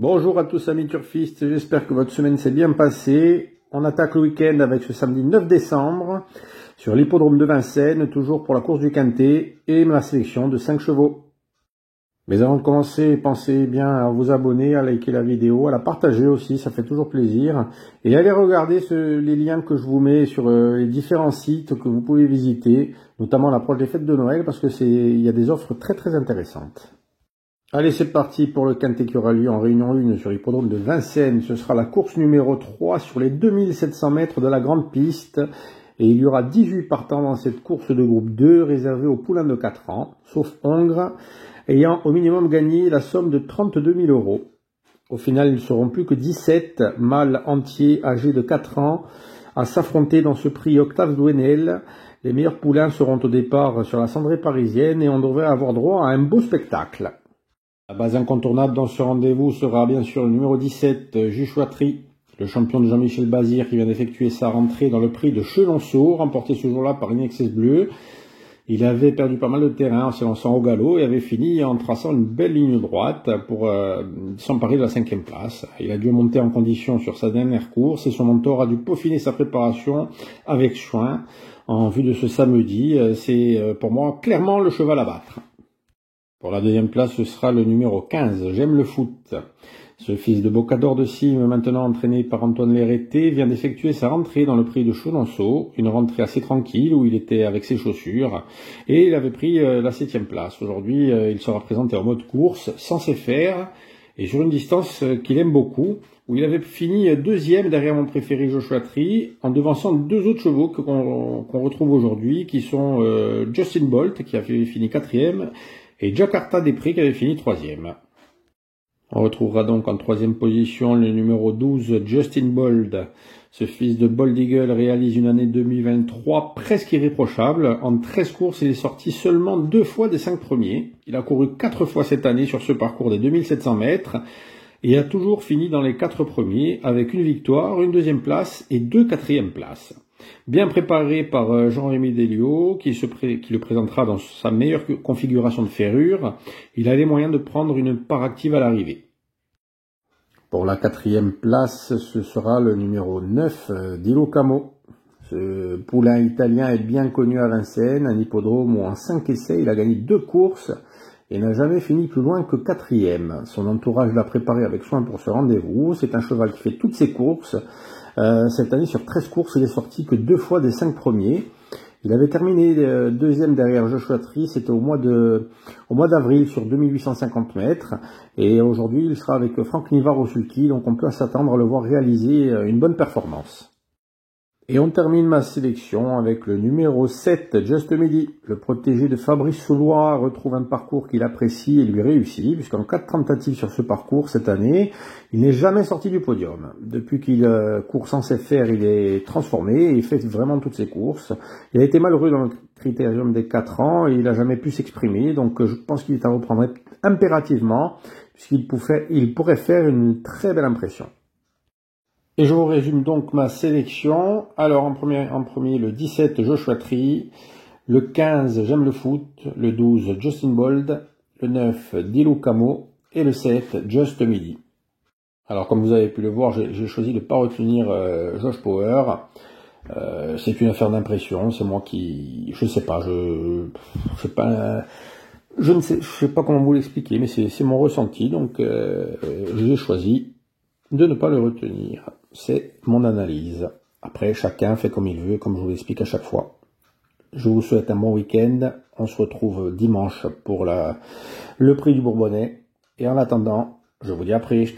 Bonjour à tous amis turfistes, j'espère que votre semaine s'est bien passée. On attaque le week-end avec ce samedi 9 décembre sur l'hippodrome de Vincennes, toujours pour la course du Quintet et ma sélection de 5 chevaux. Mais avant de commencer, pensez bien à vous abonner, à liker la vidéo, à la partager aussi, ça fait toujours plaisir. Et allez regarder les liens que je vous mets sur les différents sites que vous pouvez visiter, notamment à l'approche des fêtes de Noël, parce que il y a des offres très intéressantes. Allez, c'est parti pour le Quintet qui aura lieu en réunion 1 sur l'hippodrome de Vincennes. Ce sera la course numéro 3 sur les 2700 mètres de la grande piste. Et il y aura 18 partants dans cette course de groupe 2 réservée aux poulains de 4 ans, sauf Hongre, ayant au minimum gagné la somme de 32 000 €. Au final, ils ne seront plus que 17 mâles entiers âgés de 4 ans à s'affronter dans ce prix Octave Douenel. Les meilleurs poulains seront au départ sur la cendrée parisienne et on devrait avoir droit à un beau spectacle. La base incontournable dans ce rendez-vous sera bien sûr le numéro 17, Juchoiserie, le champion de Jean-Michel Bazir qui vient d'effectuer sa rentrée dans le prix de Chenonceau, remporté ce jour-là par Inexcess Bleu. Il avait perdu pas mal de terrain en s'élançant au galop et avait fini en traçant une belle ligne droite pour s'emparer de la 5e place. Il a dû monter en condition sur sa dernière course et son mentor a dû peaufiner sa préparation avec soin en vue de ce samedi. C'est pour moi clairement le cheval à battre. Pour la 2e place, ce sera le numéro 15, J'aime le foot. Ce fils de Bocador de Cime, maintenant entraîné par Antoine Lérété, vient d'effectuer sa rentrée dans le prix de Chenonceau, une rentrée assez tranquille où il était avec ses chaussures, et il avait pris la 7e place. Aujourd'hui, il sera présenté en mode course, sans ses fers, et sur une distance qu'il aime beaucoup, où il avait fini 2e derrière mon préféré Juchoiserie, en devançant 2 autres chevaux qu'on retrouve aujourd'hui, qui sont Justin Bolt, qui a fini 4e, et Jakarta Desprez qui avait fini 3e. On retrouvera donc en 3e position le numéro 12, Justin Bold. Ce fils de Bold Eagle réalise une année 2023 presque irréprochable. En 13 courses, il est sorti seulement 2 fois des 5 premiers. Il a couru 4 fois cette année sur ce parcours des 2700 mètres et a toujours fini dans les 4 premiers avec une victoire, une 2e place et 2 4e places. Bien préparé par Jean-Rémy Delio, qui le présentera dans sa meilleure configuration de ferrure, il a les moyens de prendre une part active à l'arrivée. Pour la 4e place, ce sera le numéro 9, Dilo Camo. Ce poulain italien est bien connu à Vincennes, un hippodrome où en 5 essais il a gagné 2 courses et n'a jamais fini plus loin que 4e. Son entourage l'a préparé avec soin pour ce rendez-vous. C'est un cheval qui fait toutes ses courses. Cette année, sur 13 courses, il est sorti que 2 fois des 5 premiers. Il avait terminé 2e derrière Juchoiserie, c'était au mois d'avril sur 2850 mètres. Et aujourd'hui, il sera avec Franck Nivard au sulky, donc on peut s'attendre à le voir réaliser une bonne performance. Et on termine ma sélection avec le numéro 7, Just Midi. Le protégé de Fabrice Soulois retrouve un parcours qu'il apprécie et lui réussit, puisqu'en 4 tentatives sur ce parcours cette année, il n'est jamais sorti du podium. Depuis qu'il court sans ses fers, il est transformé et il fait vraiment toutes ses courses. Il a été malheureux dans le critérium des 4 ans et il n'a jamais pu s'exprimer, donc je pense qu'il est à reprendre impérativement, puisqu'il pourrait faire une très belle impression. Et je vous résume donc ma sélection. Alors en premier le 17, Juchoiserie, le 15, J'aime le foot, le 12, Justin Bold, le 9, Dilo Camo et le 7, Just Midi. Alors comme vous avez pu le voir, j'ai choisi de ne pas retenir Josh Power. C'est une affaire d'impression, c'est moi qui... Je sais pas comment vous l'expliquer, mais c'est mon ressenti, donc j'ai choisi de ne pas le retenir. C'est mon analyse. Après, chacun fait comme il veut, comme je vous l'explique à chaque fois. Je vous souhaite un bon week-end. On se retrouve dimanche pour le prix du Bourbonnais. Et en attendant, je vous dis à plus.